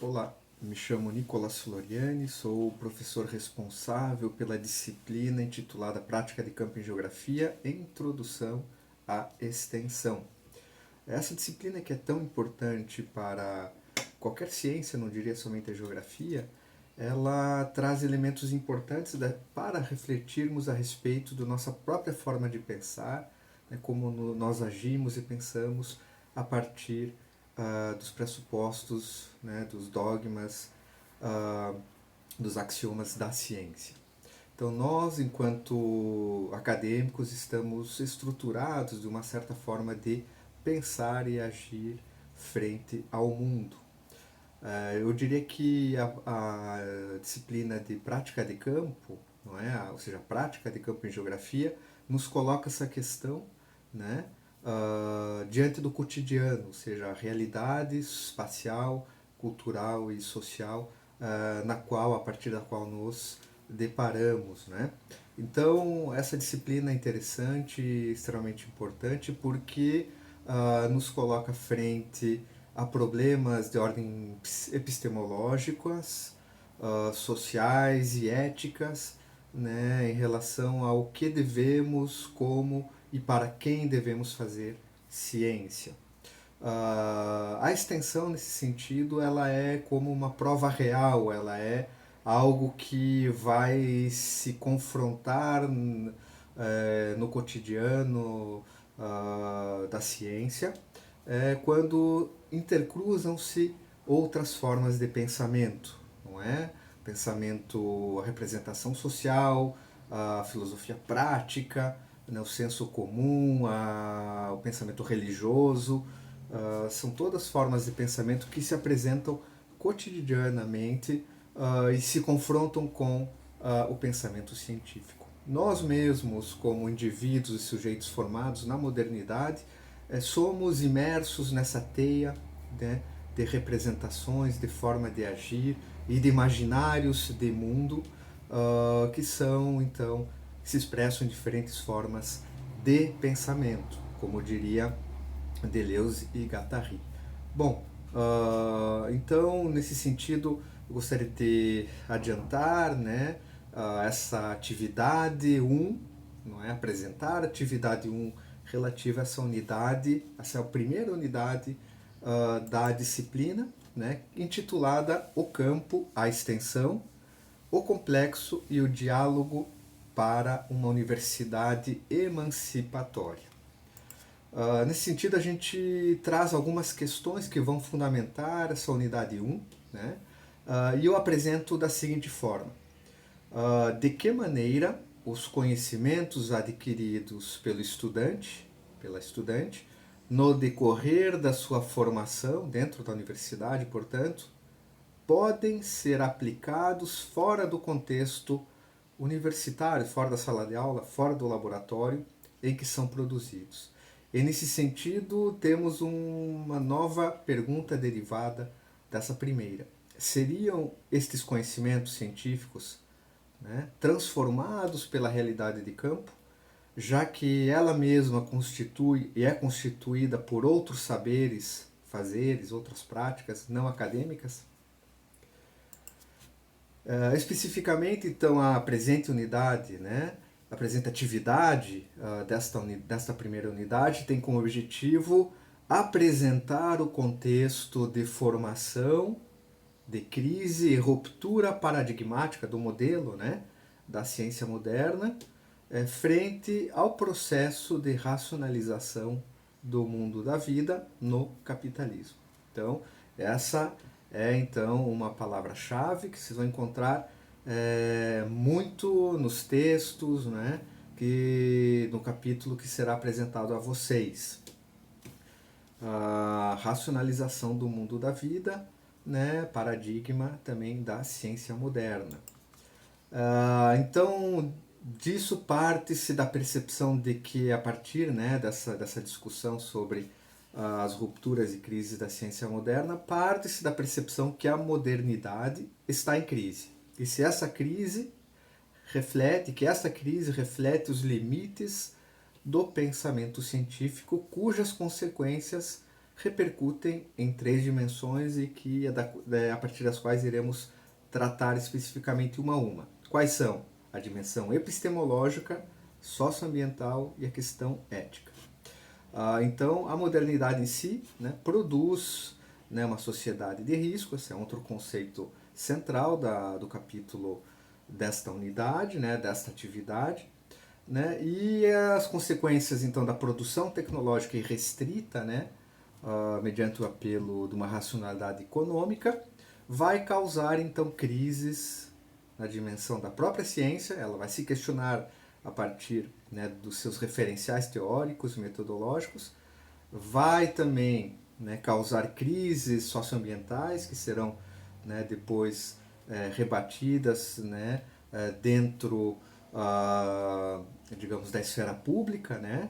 Olá, me chamo Nicolas Floriani, sou o professor responsável pela disciplina intitulada Prática de Campo em Geografia e Introdução à Extensão. Essa disciplina que é tão importante para qualquer ciência, não diria somente a geografia, ela traz elementos importantes para refletirmos a respeito da nossa própria forma de pensar, né, como nós agimos e pensamos a partir dos pressupostos, né, dos dogmas, uh, dos axiomas da ciência. Então, nós, enquanto acadêmicos, estamos estruturados de uma certa forma de pensar e agir frente ao mundo. Eu diria que a disciplina de prática de campo, não é? Ou seja, a prática de campo em geografia, nos coloca essa questão, né? Diante do cotidiano, ou seja, a realidade espacial, cultural e social a partir da qual nos deparamos, né? Então, essa disciplina é interessante e extremamente importante porque nos coloca frente a problemas de ordem epistemológicas, sociais e éticas, né, em relação ao que devemos, como e para quem devemos fazer ciência. A extensão nesse sentido ela é como uma prova real, ela é algo que vai se confrontar no cotidiano da ciência quando intercruzam-se outras formas de pensamento, não é? Pensamento, a representação social, a filosofia prática, né, o senso comum, o pensamento religioso, são todas formas de pensamento que se apresentam cotidianamente e se confrontam com o pensamento científico. Nós mesmos, como indivíduos e sujeitos formados na modernidade, somos imersos nessa teia, né, de representações, de forma de agir e de imaginários de mundo que são, então, que se expressam em diferentes formas de pensamento, como diria Deleuze e Guattari. Bom, então, nesse sentido, eu gostaria de adiantar, né, essa atividade 1, não é? Apresentar a atividade 1 relativa a essa unidade, essa é a primeira unidade da disciplina, né, intitulada O Campo, a Extensão, o Complexo e o Diálogo para uma Universidade Emancipatória. Nesse sentido, a gente traz algumas questões que vão fundamentar essa unidade 1, né? E eu apresento da seguinte forma: de que maneira os conhecimentos adquiridos pela estudante, no decorrer da sua formação dentro da universidade, portanto, podem ser aplicados fora do contexto universitário, fora da sala de aula, fora do laboratório em que são produzidos. E nesse sentido, temos uma nova pergunta derivada dessa primeira. Seriam estes conhecimentos científicos, né, transformados pela realidade de campo, já que ela mesma constitui e é constituída por outros saberes, fazeres, outras práticas não acadêmicas? Especificamente, então, a presente unidade, né, a presente atividade desta primeira unidade tem como objetivo apresentar o contexto de formação, de crise e ruptura paradigmática do modelo, né, da ciência moderna, frente ao processo de racionalização do mundo da vida no capitalismo. Então, essa é então uma palavra-chave que vocês vão encontrar muito nos textos, né, no capítulo que será apresentado a vocês. A racionalização do mundo da vida, né, paradigma também da ciência moderna. Então, disso parte-se da percepção de que, a partir, né, dessa discussão sobre as rupturas e crises da ciência moderna, parte-se da percepção que a modernidade está em crise. E se essa crise reflete os limites do pensamento científico, cujas consequências repercutem em 3 dimensões e que a partir das quais iremos tratar especificamente uma a uma. Quais são? A dimensão epistemológica, socioambiental e a questão ética. Então, a modernidade em si, né, produz, né, uma sociedade de risco. Esse é outro conceito central do capítulo desta unidade, né, desta atividade. Né, e as consequências, então, da produção tecnológica irrestrita, né, mediante o apelo de uma racionalidade econômica, vai causar, então, crises na dimensão da própria ciência. Ela vai se questionar a partir, né, dos seus referenciais teóricos e metodológicos, vai também, né, causar crises socioambientais que serão, né, depois rebatidas, né, dentro, digamos, da esfera pública, né,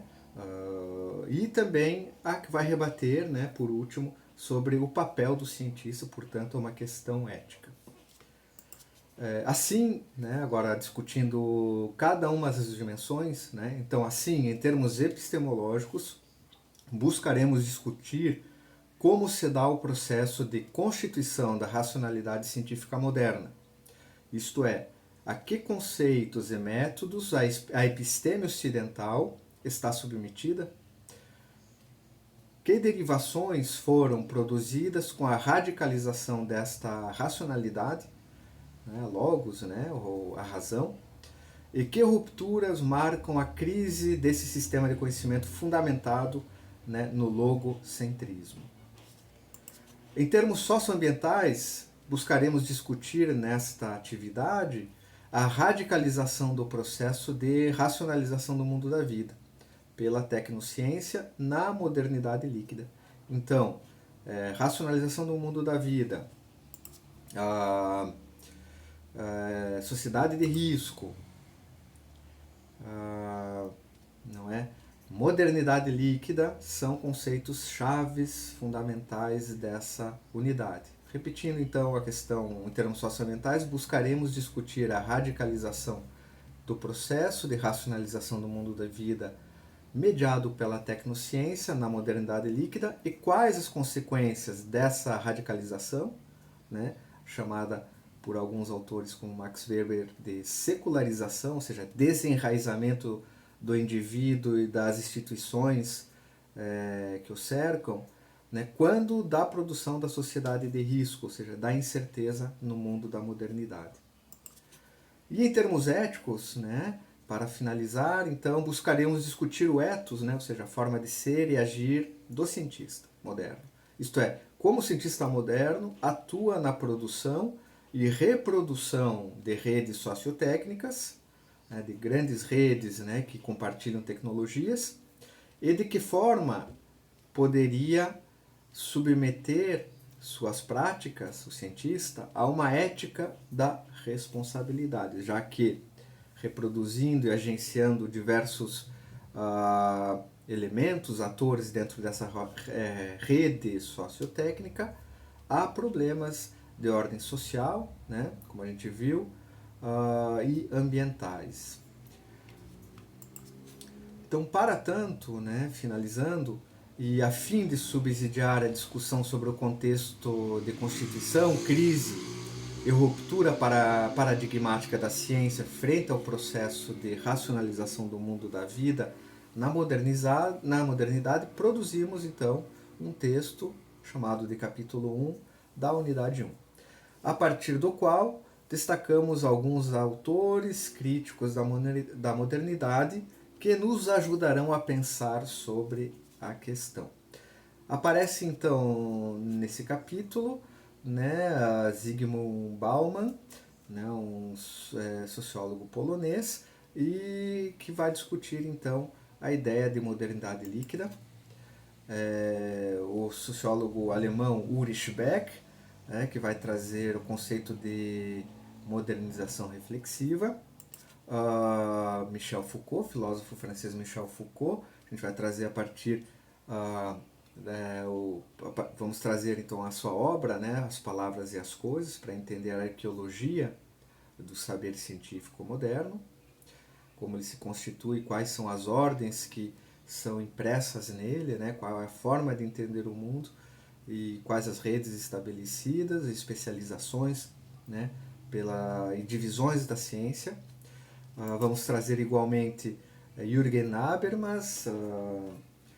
e também a que vai rebater, né, por último, sobre o papel do cientista, portanto, é uma questão ética. Assim, né, agora discutindo cada uma das dimensões, né, então assim, em termos epistemológicos, buscaremos discutir como se dá o processo de constituição da racionalidade científica moderna, isto é, a que conceitos e métodos a episteme ocidental está submetida, que derivações foram produzidas com a radicalização desta racionalidade, né, logos, né, ou a razão, e que rupturas marcam a crise desse sistema de conhecimento fundamentado, né, no logocentrismo. Em termos socioambientais, buscaremos discutir nesta atividade a radicalização do processo de racionalização do mundo da vida pela tecnociência na modernidade líquida. Então, racionalização do mundo da vida, sociedade de risco, não é? Modernidade líquida são conceitos chaves fundamentais dessa unidade. Repetindo então a questão em termos socioambientais, buscaremos discutir a radicalização do processo de racionalização do mundo da vida mediado pela tecnociência na modernidade líquida e quais as consequências dessa radicalização, né, chamada por alguns autores como Max Weber de secularização, ou seja, desenraizamento do indivíduo e das instituições que o cercam, né, quando da produção da sociedade de risco, ou seja, da incerteza no mundo da modernidade. E em termos éticos, né, para finalizar, então, buscaremos discutir o ethos, né, ou seja, a forma de ser e agir do cientista moderno. Isto é, como o cientista moderno atua na produção e reprodução de redes sociotécnicas, né, de grandes redes, né, que compartilham tecnologias, e de que forma poderia submeter suas práticas, o cientista, a uma ética da responsabilidade, já que reproduzindo e agenciando diversos elementos, atores dentro dessa rede sociotécnica, há problemas de ordem social, né, como a gente viu, e ambientais. Então, para tanto, né, finalizando, e a fim de subsidiar a discussão sobre o contexto de constituição, crise e ruptura paradigmática da ciência frente ao processo de racionalização do mundo da vida na modernidade, produzimos então um texto chamado de capítulo 1 da unidade 1, a partir do qual destacamos alguns autores críticos da modernidade que nos ajudarão a pensar sobre a questão. Aparece então nesse capítulo, né, Zygmunt Bauman, né, um sociólogo polonês, e que vai discutir então a ideia de modernidade líquida. O sociólogo alemão Ulrich Beck, que vai trazer o conceito de modernização reflexiva. Michel Foucault, filósofo francês Michel Foucault, a gente vai trazer a partir vamos trazer então a sua obra, né, As Palavras e as Coisas, para entender a arqueologia do saber científico moderno, como ele se constitui, quais são as ordens que são impressas nele, né? Qual é a forma de entender o mundo e quais as redes estabelecidas, especializações, né? E divisões da ciência. Vamos trazer igualmente Jürgen Habermas,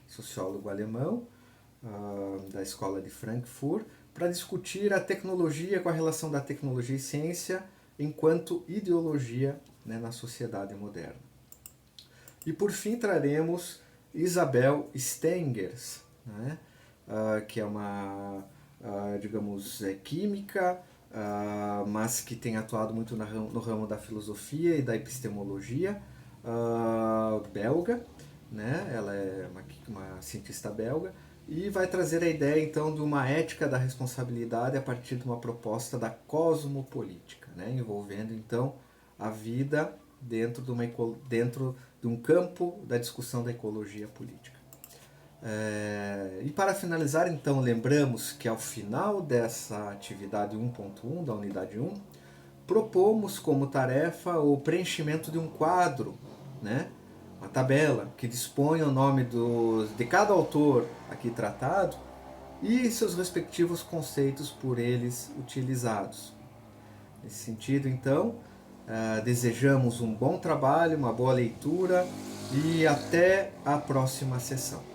sociólogo alemão, da Escola de Frankfurt, para discutir a tecnologia com a relação da tecnologia e ciência enquanto ideologia, né, na sociedade moderna. E por fim traremos Isabel Stengers, né, que é uma, digamos, química, mas que tem atuado muito no ramo da filosofia e da epistemologia, belga, né? Ela é uma cientista belga, e vai trazer a ideia então de uma ética da responsabilidade a partir de uma proposta da cosmopolítica, né? Envolvendo então a vida dentro de um campo da discussão da ecologia política. E para finalizar, então, lembramos que ao final dessa atividade 1.1 da unidade 1, propomos como tarefa o preenchimento de um quadro, né? Uma tabela que dispõe o nome de cada autor aqui tratado e seus respectivos conceitos por eles utilizados. Nesse sentido, então, desejamos um bom trabalho, uma boa leitura e até a próxima sessão.